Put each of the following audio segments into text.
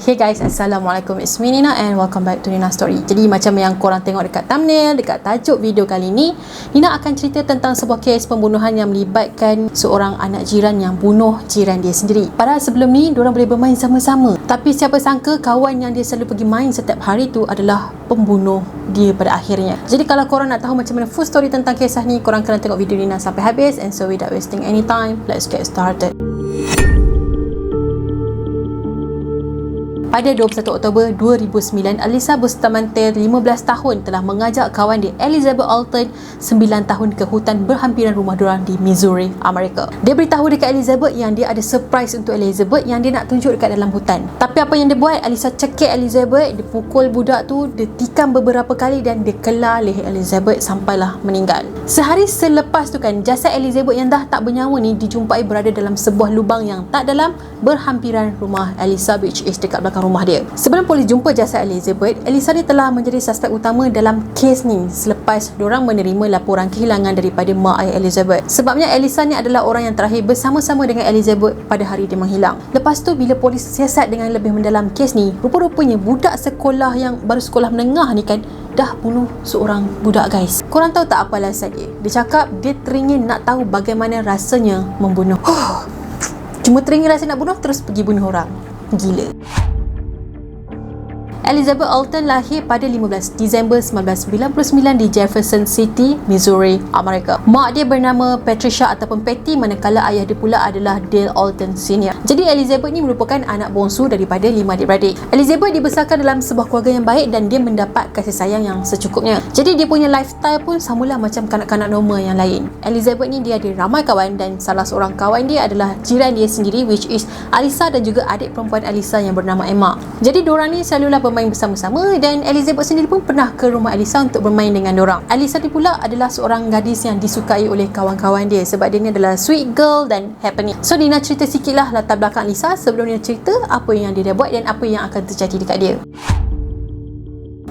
Hey guys, Assalamualaikum, it's me Nina and welcome back to Nina Story. Jadi macam yang korang tengok dekat thumbnail, dekat tajuk video kali ni, Nina akan cerita tentang sebuah kes pembunuhan yang melibatkan seorang anak jiran yang bunuh jiran dia sendiri. Padahal sebelum ni, diorang boleh bermain sama-sama. Tapi siapa sangka kawan yang dia selalu pergi main setiap hari tu adalah pembunuh dia pada akhirnya. Jadi kalau korang nak tahu macam mana full story tentang kisah ni, korang kena tengok video Nina sampai habis. And so without wasting any time, let's get started. Pada 21 Oktober 2009, Alyssa Bustamante 15 tahun telah mengajak kawan dia Elizabeth Alton 9 tahun ke hutan berhampiran rumah diorang di Missouri, Amerika. Dia beritahu dekat Elizabeth yang dia ada surprise untuk Elizabeth yang dia nak tunjuk dekat dalam hutan. Tapi apa yang dia buat, Alyssa cekik Elizabeth, dia pukul budak tu, dia tikam beberapa kali dan dia kelar leher Elizabeth sampailah meninggal. Sehari selepas tu kan, jasad Elizabeth yang dah tak bernyawa ni dijumpai berada dalam sebuah lubang yang tak dalam berhampiran rumah Alyssa, which is dekat belakang rumah dia. Sebelum polis jumpa jasad Elizabeth, Alyssa ni telah menjadi suspek utama dalam kes ni selepas diorang menerima laporan kehilangan daripada mak ayah Elizabeth. Sebabnya Alyssa ni adalah orang yang terakhir bersama-sama dengan Elizabeth pada hari dia menghilang. Lepas tu bila polis siasat dengan lebih mendalam kes ni, rupa-rupanya budak sekolah yang baru sekolah menengah ni kan dah bunuh seorang budak, guys. Korang tahu tak apa alasan dia? Dia cakap dia teringin nak tahu bagaimana rasanya membunuh. Cuma teringin rasa nak bunuh terus pergi bunuh orang. Gila. Elizabeth Alton lahir pada 15 Disember 1999 di Jefferson City, Missouri, Amerika. Mak dia bernama Patricia ataupun Patty, manakala ayah dia pula adalah Dale Alton Sr. Jadi Elizabeth ni merupakan anak bongsu daripada 5 adik-beradik. Elizabeth dibesarkan dalam sebuah keluarga yang baik dan dia mendapat kasih sayang yang secukupnya. Jadi dia punya lifestyle pun samalah macam kanak-kanak normal yang lain. Elizabeth ni dia ada ramai kawan dan salah seorang kawan dia adalah jiran dia sendiri, which is Alyssa dan juga adik perempuan Alyssa yang bernama Emma. Jadi diorang ni selalulah bermain bersama-sama dan Elizabeth sendiri pun pernah ke rumah Alyssa untuk bermain dengan dorang. Alyssa ni pula adalah seorang gadis yang disukai oleh kawan-kawan dia sebab dia ni adalah sweet girl dan happening. So Nina cerita sikit lah latar belakang Alyssa sebelum Nina cerita apa yang dia dah buat dan apa yang akan terjadi dekat dia.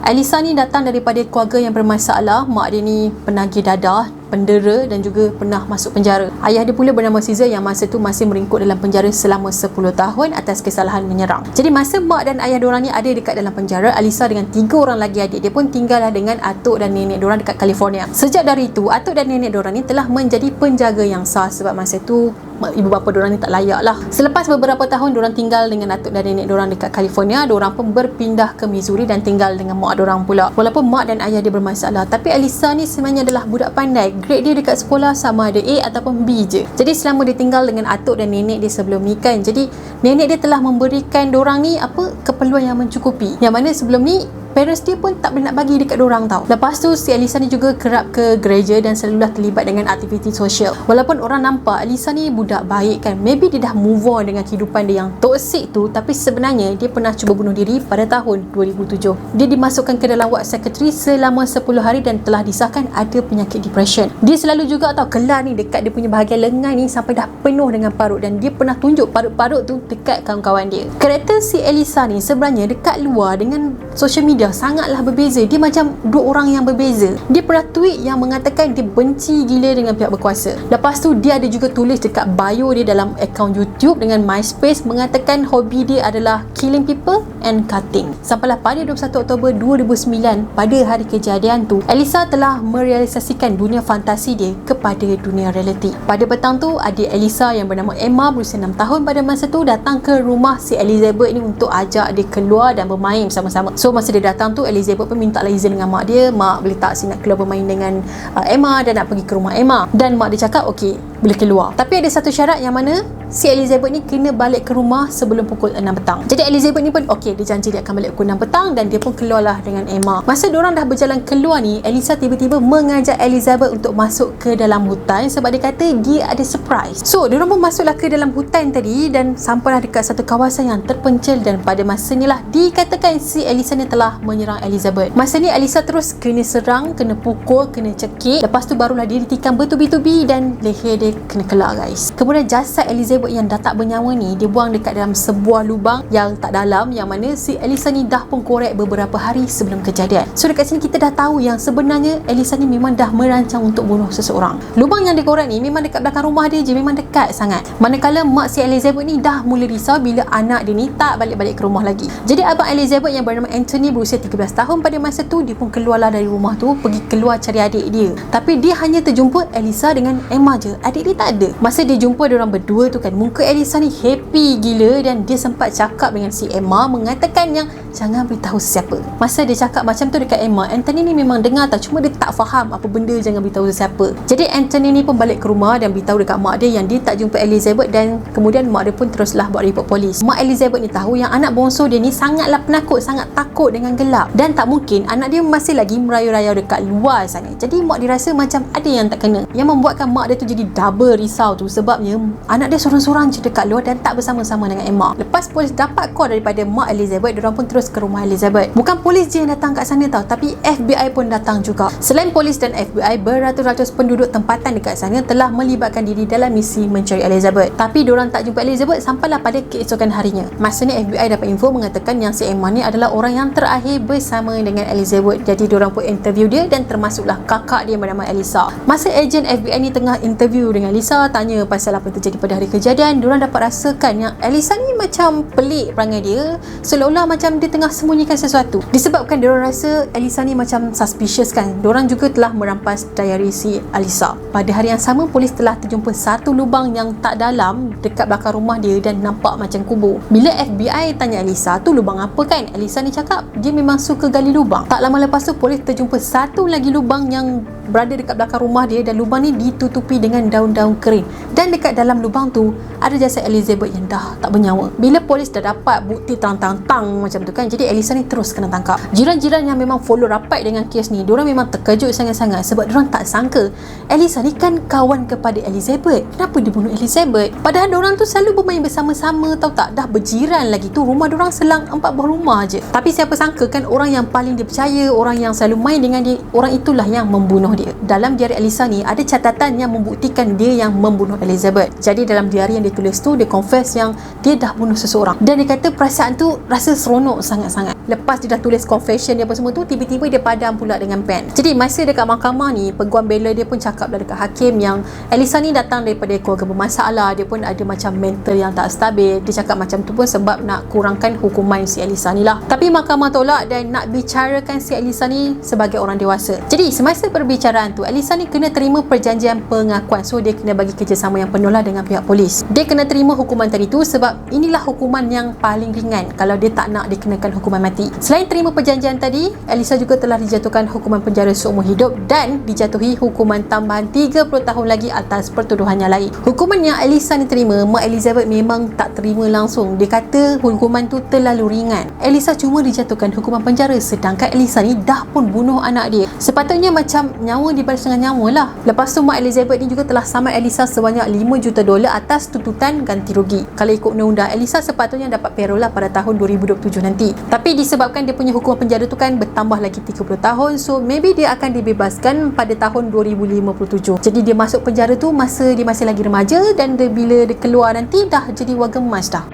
Alyssa ni datang daripada keluarga yang bermasalah. Mak dia ni penagih dadah, pendera dan juga pernah masuk penjara. Ayah dia pula bernama Caesar yang masa tu masih meringkuk dalam penjara selama 10 tahun atas kesalahan menyerang. Jadi masa mak dan ayah diorang ni ada dekat dalam penjara, Alyssa dengan 3 orang lagi adik dia pun tinggallah dengan atuk dan nenek diorang dekat California. Sejak dari itu, atuk dan nenek diorang ni telah menjadi penjaga yang sah sebab masa tu ibu bapa diorang ni tak layak lah. Selepas beberapa tahun diorang tinggal dengan atuk dan nenek diorang dekat California, diorang pun berpindah ke Missouri dan tinggal dengan mak diorang pula. Walaupun mak dan ayah dia bermasalah, tapi Alyssa ni sebenarnya adalah budak pandai. Grade dia dekat sekolah sama ada A ataupun B je. Jadi selama dia tinggal dengan atuk dan nenek dia sebelum ni kan, jadi nenek dia telah memberikan dorang ni keperluan yang mencukupi, yang mana sebelum ni parents dia pun tak boleh nak bagi dekat dorang tau. Lepas tu si Alyssa ni juga kerap ke gereja dan selalulah terlibat dengan aktiviti sosial. Walaupun orang nampak Alyssa ni budak baik kan, maybe dia dah move on dengan kehidupan dia yang toksik tu, tapi sebenarnya dia pernah cuba bunuh diri pada tahun 2007. Dia dimasukkan ke dalam ward psychiatry selama 10 hari dan telah disahkan ada penyakit depression. Dia selalu juga tahu kelar ni dekat dia punya bahagian lengan ni sampai dah penuh dengan parut dan dia pernah tunjuk parut-parut tu dekat kawan-kawan dia. Karakter si Alyssa ni sebenarnya dekat luar dengan social media sangatlah berbeza. Dia macam dua orang yang berbeza. Dia pernah tweet yang mengatakan dia benci gila dengan pihak berkuasa. Lepas tu dia ada juga tulis dekat bio dia dalam akaun YouTube dengan MySpace mengatakan hobi dia adalah killing people and cutting. Sampailah pada 21 Oktober 2009, pada hari kejadian tu, Alyssa telah merealisasikan dunia fantasi dia kepada dunia realiti. Pada petang tu, adik Alyssa yang bernama Emma berusia 6 tahun pada masa tu datang ke rumah si Elizabeth ni untuk ajak dia keluar dan bermain bersama-sama. So masa dia datang tu, Elizabeth pun minta lah izin dengan mak dia. Mak boleh tak si nak keluar bermain dengan Emma dan nak pergi ke rumah Emma. Dan mak dia cakap okey, boleh keluar. Tapi ada satu syarat yang mana si Elizabeth ni kena balik ke rumah sebelum pukul 6 petang. Jadi Elizabeth ni pun okey, dia janji dia akan balik pukul 6 petang dan dia pun keluarlah dengan Emma. Masa diorang dah berjalan keluar ni, Alyssa tiba-tiba mengajak Elizabeth untuk masuk ke dalam hutan sebab dia kata dia ada surprise. So diorang pun masuklah ke dalam hutan tadi dan sampailah dekat satu kawasan yang terpencil dan pada masa ni lah dikatakan si Alyssa ni telah menyerang Elizabeth. Masa ni Alyssa terus kena serang, kena pukul, kena cekik. Lepas tu barulah dia ditikam bertubi-tubi dan leher dia dia kena kelar guys. Kemudian jasad Elizabeth yang dah tak bernyawa ni dia buang dekat dalam sebuah lubang yang tak dalam, yang mana si Elisa ni dah pun korek beberapa hari sebelum kejadian. So dekat sini kita dah tahu yang sebenarnya Elisa ni memang dah merancang untuk bunuh seseorang. Lubang yang dia korek ni memang dekat belakang rumah dia je, memang dekat sangat. Manakala mak si Elizabeth ni dah mula risau bila anak dia ni tak balik-balik ke rumah lagi. Jadi abang Elizabeth yang bernama Anthony berusia 13 tahun pada masa tu, dia pun keluarlah dari rumah tu pergi keluar cari adik dia. Tapi dia hanya terjumpa Elisa dengan Emma je. Adik dia tak ada. Masa dia jumpa diorang berdua tu kan, muka Elisa ni happy gila dan dia sempat cakap dengan si Emma mengatakan yang jangan beritahu sesiapa. Masa dia cakap macam tu dekat Emma, Anthony ni memang dengar tau, cuma dia tak faham apa benda jangan beritahu sesiapa. Jadi Anthony ni pun balik ke rumah dan beritahu dekat mak dia yang dia tak jumpa Elizabeth, dan kemudian mak dia pun teruslah buat report polis. Mak Elizabeth ni tahu yang anak bongsu dia ni sangatlah penakut, sangat takut dengan gelap, dan tak mungkin anak dia masih lagi merayu-rayu dekat luar sana. Jadi mak dia rasa macam ada yang tak kena, yang membuatkan mak dia tu jadi double risau tu, sebabnya anak dia sorang-sorang je dekat luar dan tak bersama-sama dengan Emma. Lepas polis dapat call daripada mak Elizabeth, diorang pun terus ke rumah Elizabeth. Bukan polis je yang datang kat sana tau, tapi FBI pun datang juga. Selain polis dan FBI, beratus-ratus penduduk tempatan dekat sana telah melibatkan diri dalam misi mencari Elizabeth. Tapi diorang tak jumpa Elizabeth sampailah pada keesokan harinya. Masa ni FBI dapat info mengatakan yang si Emma ni adalah orang yang terakhir bersama dengan Elizabeth. Jadi diorang pun interview dia dan termasuklah kakak dia bernama Elisa. Masa ejen FBI ni tengah interview dengan Elisa, tanya pasal apa yang terjadi pada hari kejadian, diorang dapat rasakan yang Elisa ni macam pelik perangai dia, seolah-olah macam dia tengah sembunyikan sesuatu. Disebabkan diorang rasa Elisa ni macam suspicious kan, diorang juga telah merampas diary si Elisa. Pada hari yang sama, polis telah terjumpa satu lubang yang tak dalam dekat belakang rumah dia dan nampak macam kubur. Bila FBI tanya Elisa, tu lubang apa kan? Elisa ni cakap dia memang suka gali lubang. Tak lama lepas tu, polis terjumpa satu lagi lubang yang berada dekat belakang rumah dia, dan lubang ni ditutupi dengan daun-daun kering, dan dekat dalam lubang tu ada jasad Elizabeth yang dah tak bernyawa. Bila polis dah dapat bukti tang-tang-tang macam tu kan, jadi Elisa ni terus kena tangkap. Jiran-jiran yang memang follow rapat dengan kes ni, diorang memang terkejut sangat-sangat sebab diorang tak sangka Elisa ni kan kawan kepada Elizabeth. Kenapa dia bunuh Elizabeth? Padahal diorang tu selalu bermain bersama-sama, tahu tak? Dah berjiran lagi tu, rumah diorang selang 4 buah rumah je. Tapi siapa sangka kan, orang yang paling dia percaya, orang yang selalu main dengan dia, orang itulah yang membunuh dia. Dalam diari Elisa ni ada catatan yang membuktikan dia yang membunuh Elizabeth. Jadi dalam diari yang dia tulis tu, dia confess yang dia dah bunuh seseorang, dan dia kata perasaan tu rasa seronok sangat-sangat. Lepas dia dah tulis confession dia apa semua tu, tiba-tiba dia padam pula dengan pen. Jadi masa dekat mahkamah ni, peguam bela dia pun cakap dekat hakim yang Elisa ni datang daripada keluarga bermasalah, dia pun ada macam mental yang tak stabil. Dia cakap macam tu pun sebab nak kurangkan hukuman si Elisa ni lah. Tapi mahkamah tolak dan nak bicarakan si Elisa ni sebagai orang dewasa. Jadi semasa perbicaraan tu, Elisa ni kena terima perjanjian pengakuan. So dia kena bagi kerjasama yang penuh lah dengan pihak polis. Dia kena terima hukuman tadi tu sebab inilah hukuman yang paling ringan kalau dia tak nak dikenakan hukuman mati. Selain terima perjanjian tadi, Elisa juga telah dijatuhkan hukuman penjara seumur hidup dan dijatuhi hukuman tambahan 30 tahun lagi atas pertuduhan yang lain. Hukuman yang Elisa ni terima, mak Elizabeth memang tak terima langsung. Dia kata hukuman tu terlalu ringan. Elisa cuma dijatuhkan hukuman penjara, sedangkan Elisa ni dah pun bunuh anak dia. Sepatutnya macam nyawa dibalas dengan nyawa lah. Lepas tu mak Elizabeth ni juga telah saman Elisa sebanyak $5 juta atas tuntutan ganti rugi. Kalau ikut undang-undang, Elisa sepatutnya dapat parol lah pada tahun 2027 nanti. Tapi disebabkan dia punya hukuman penjara tu kan bertambah lagi 30 tahun, so maybe dia akan dibebaskan pada tahun 2057. Jadi dia masuk penjara tu masa dia masih lagi remaja, dan bila dia keluar nanti dah jadi warga emas dah.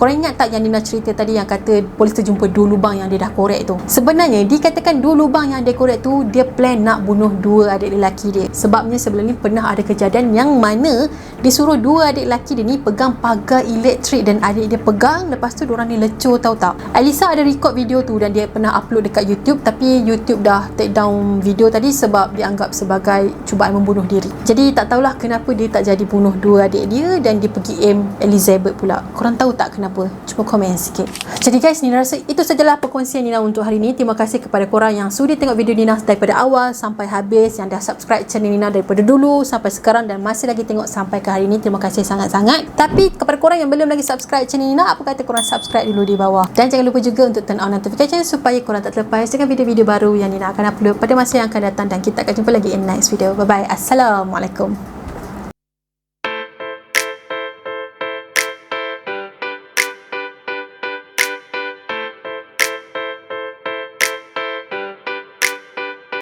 Korang ingat tak yang Nina cerita tadi yang kata polis terjumpa 2 lubang yang dia dah korek tu? Sebenarnya dikatakan 2 lubang yang dia korek tu, dia plan nak bunuh 2 adik lelaki dia. Sebabnya sebelum ni pernah ada kejadian yang mana dia suruh 2 adik lelaki dia ni pegang pagar elektrik, dan adik dia pegang, lepas tu diorang ni lecur, tahu tak? Elisa ada record video tu dan dia pernah upload dekat YouTube, tapi YouTube dah take down video tadi sebab dianggap sebagai cubaan membunuh diri. Jadi tak tahulah kenapa dia tak jadi bunuh 2 adik dia dan dia pergi aim Elizabeth pula. Korang tahu tak kenapa? Cuba komen sikit. Jadi guys, Nina rasa itu sajalah perkongsian Nina untuk hari ini. Terima kasih kepada korang yang sudi tengok video Nina daripada awal sampai habis, yang dah subscribe channel Nina daripada dulu sampai sekarang dan masih lagi tengok sampai ke hari ini. Terima kasih sangat-sangat. Tapi kepada korang yang belum lagi subscribe channel Nina, apa kata korang subscribe dulu di bawah, dan jangan lupa juga untuk turn on notification supaya korang tak terlepas dengan video-video baru yang Nina akan upload pada masa yang akan datang, dan kita akan jumpa lagi in next video. Bye bye. Assalamualaikum.